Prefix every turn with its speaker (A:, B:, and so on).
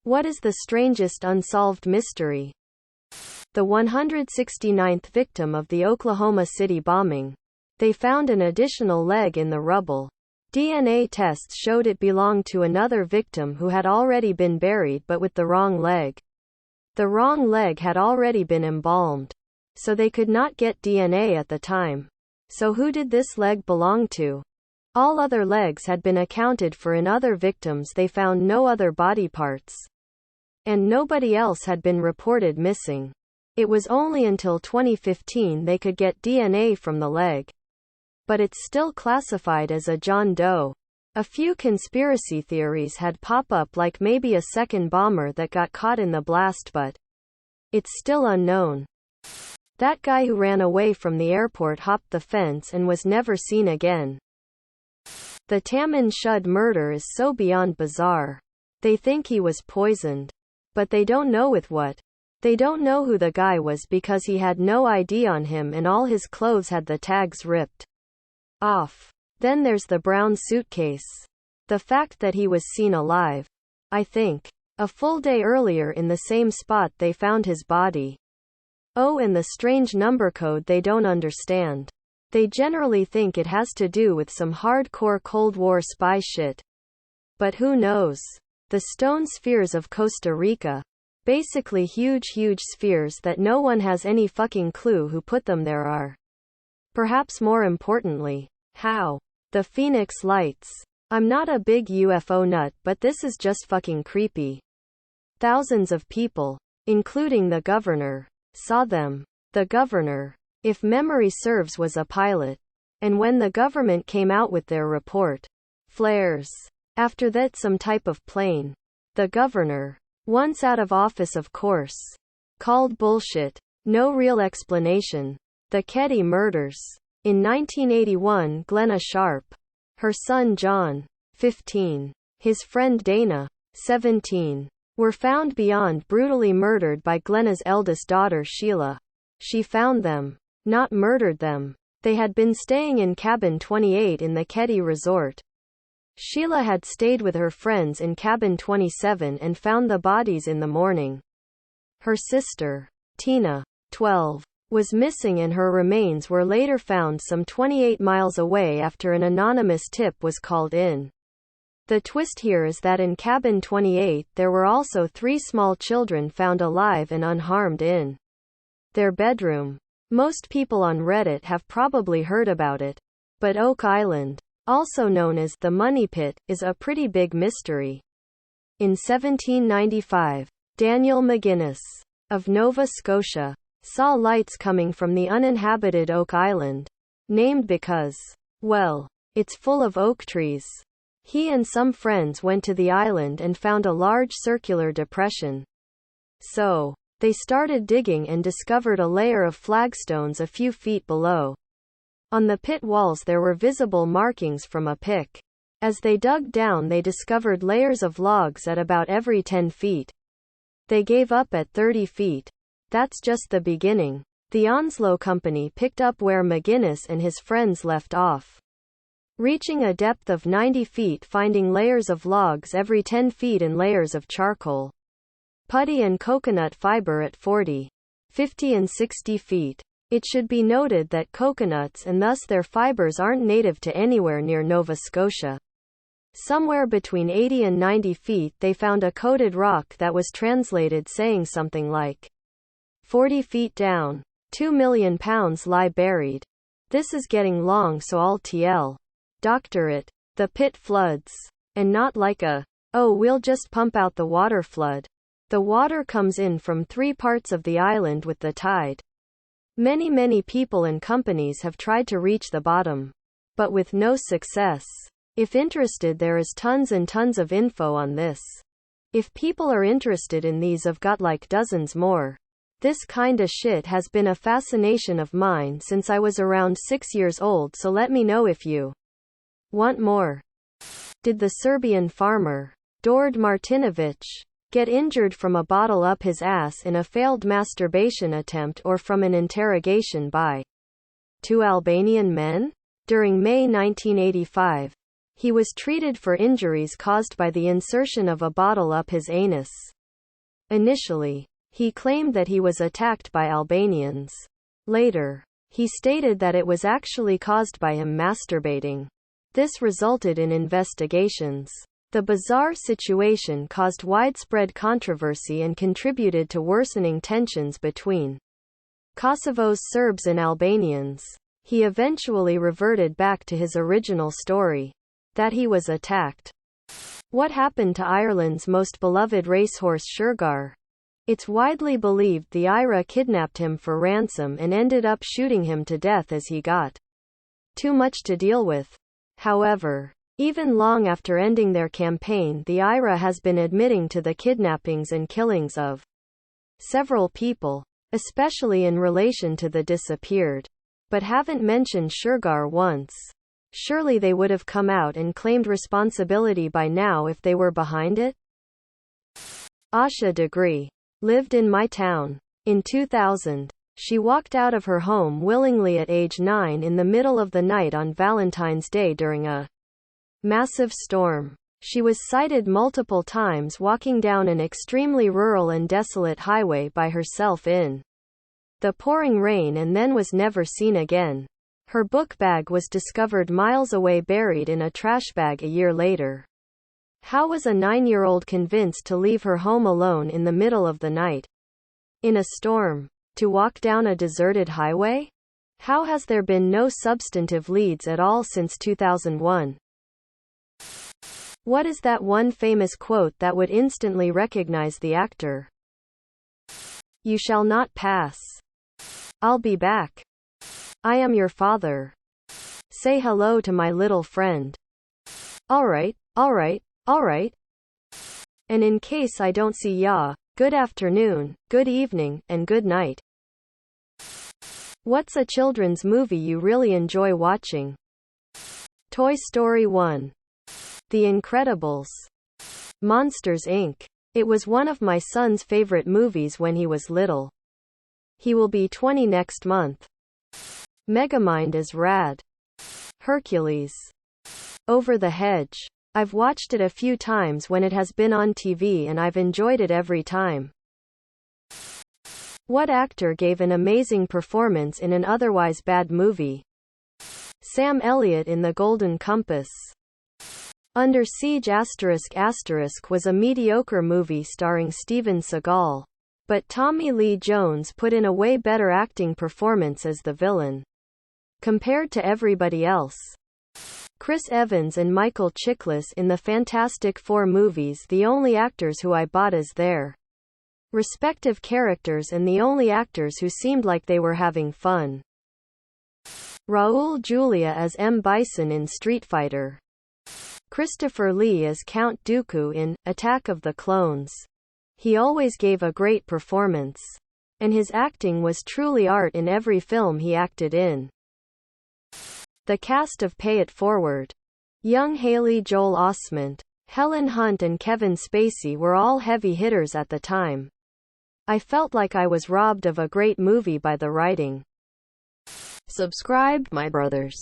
A: What is the strangest unsolved mystery? The 169th victim of the Oklahoma City bombing. They found an additional leg in the rubble. DNA tests showed it belonged to another victim who had already been buried but with the wrong leg. The wrong leg had already been embalmed, so they could not get DNA at the time. So who did this leg belong to? All other legs had been accounted for in other victims. They found no other body parts. And nobody else had been reported missing. It was only until 2015 they could get DNA from the leg. But it's still classified as a John Doe. A few conspiracy theories had pop up, like maybe a second bomber that got caught in the blast, but it's still unknown. That guy who ran away from the airport hopped the fence and was never seen again. The Taman Shud murder is so beyond bizarre. They think he was poisoned. But they don't know with what. They don't know who the guy was because he had no ID on him and all his clothes had the tags ripped off. Then there's the brown suitcase. The fact that he was seen alive. I think. A full day earlier in the same spot they found his body. Oh, and the strange number code they don't understand. They generally think it has to do with some hardcore Cold War spy shit. But who knows? The stone spheres of Costa Rica. Basically huge spheres that no one has any fucking clue who put them there are. Perhaps more importantly, how? The Phoenix Lights. I'm not a big UFO nut, but this is just fucking creepy. Thousands of people, including the governor, saw them. The governor, if memory serves, was a pilot. And when the government came out with their report, flares. After that, some type of plane. The governor, once out of office of course, called bullshit. No real explanation. The Ketty Murders. In 1981, Glenna Sharp, her son John, 15, his friend Dana, 17, were found beyond brutally murdered by Glenna's eldest daughter Sheila. She found them, not murdered them. They had been staying in cabin 28 in the Ketty resort. Sheila had stayed with her friends in cabin 27 and found the bodies in the morning. Her sister, Tina, 12, was missing and her remains were later found some 28 miles away after an anonymous tip was called in. The twist here is that in cabin 28 there were also 3 small children found alive and unharmed in their bedroom. Most people on Reddit have probably heard about it. But Oak Island, also known as the Money Pit, is a pretty big mystery. In 1795, Daniel McGuinness, of Nova Scotia, saw lights coming from the uninhabited Oak Island, named because, well, it's full of oak trees. He and some friends went to the island and found a large circular depression. So, they started digging and discovered a layer of flagstones a few feet below. On the pit walls there were visible markings from a pick. As they dug down they discovered layers of logs at about every 10 feet. They gave up at 30 feet. That's just the beginning. The Onslow Company picked up where McGuinness and his friends left off, reaching a depth of 90 feet, finding layers of logs every 10 feet and layers of charcoal, putty and coconut fiber at 40, 50 and 60 feet. It should be noted that coconuts and thus their fibers aren't native to anywhere near Nova Scotia. Somewhere between 80 and 90 feet they found a coated rock that was translated saying something like, 40 feet down, 2 million pounds lie buried. This is getting long, so I'll tell Doctor it. The pit floods. And not like a, oh, we'll just pump out the water flood. The water comes in from 3 parts of the island with the tide. Many people and companies have tried to reach the bottom, but with no success. If interested, there is tons and tons of info on this. If people are interested in these, I've got like dozens more. This kinda shit has been a fascination of mine since I was around 6 years old, so let me know if you want more. Did the Serbian farmer, Dord Martinovic, get injured from a bottle up his ass in a failed masturbation attempt or from an interrogation by 2 Albanian men? During May 1985, He was treated for injuries caused by the insertion of a bottle up his anus. Initially, he claimed that he was attacked by Albanians. Later, he stated that it was actually caused by him masturbating. This resulted in investigations. The bizarre situation caused widespread controversy and contributed to worsening tensions between Kosovo's Serbs and Albanians. He eventually reverted back to his original story, that he was attacked. What happened to Ireland's most beloved racehorse Shergar? It's widely believed the IRA kidnapped him for ransom and ended up shooting him to death as he got too much to deal with. However, even long after ending their campaign, the IRA has been admitting to the kidnappings and killings of several people, especially in relation to the disappeared, but haven't mentioned Shergar once. Surely they would have come out and claimed responsibility by now if they were behind it? Asha Degree lived in my town. In 2000, she walked out of her home willingly at age 9 in the middle of the night on Valentine's Day during a massive storm. She was sighted multiple times walking down an extremely rural and desolate highway by herself in the pouring rain and then was never seen again. Her book bag was discovered miles away buried in a trash bag a year later. How was a 9-year-old convinced to leave her home alone in the middle of the night? In a storm? To walk down a deserted highway? How has there been no substantive leads at all since 2001? What is that one famous quote that would instantly recognize the actor? You shall not pass. I'll be back. I am your father. Say hello to my little friend. Alright, alright, alright. And in case I don't see ya, good afternoon, good evening, and good night. What's a children's movie you really enjoy watching? Toy Story 1. The Incredibles. Monsters, Inc. It was one of my son's favorite movies when he was little. He will be 20 next month. Megamind is rad. Hercules. Over the Hedge. I've watched it a few times when it has been on TV and I've enjoyed it every time. What actor gave an amazing performance in an otherwise bad movie? Sam Elliott in The Golden Compass. Under Siege ** was a mediocre movie starring Steven Seagal. But Tommy Lee Jones put in a way better acting performance as the villain. Compared to everybody else. Chris Evans and Michael Chiklis in the Fantastic Four movies, the only actors who I bought as their respective characters and the only actors who seemed like they were having fun. Raul Julia as M. Bison in Street Fighter. Christopher Lee as Count Dooku in Attack of the Clones. He always gave a great performance. And his acting was truly art in every film he acted in. The cast of Pay It Forward. Young Haley Joel Osment, Helen Hunt and Kevin Spacey were all heavy hitters at the time. I felt like I was robbed of a great movie by the writing. Subscribe, my brothers.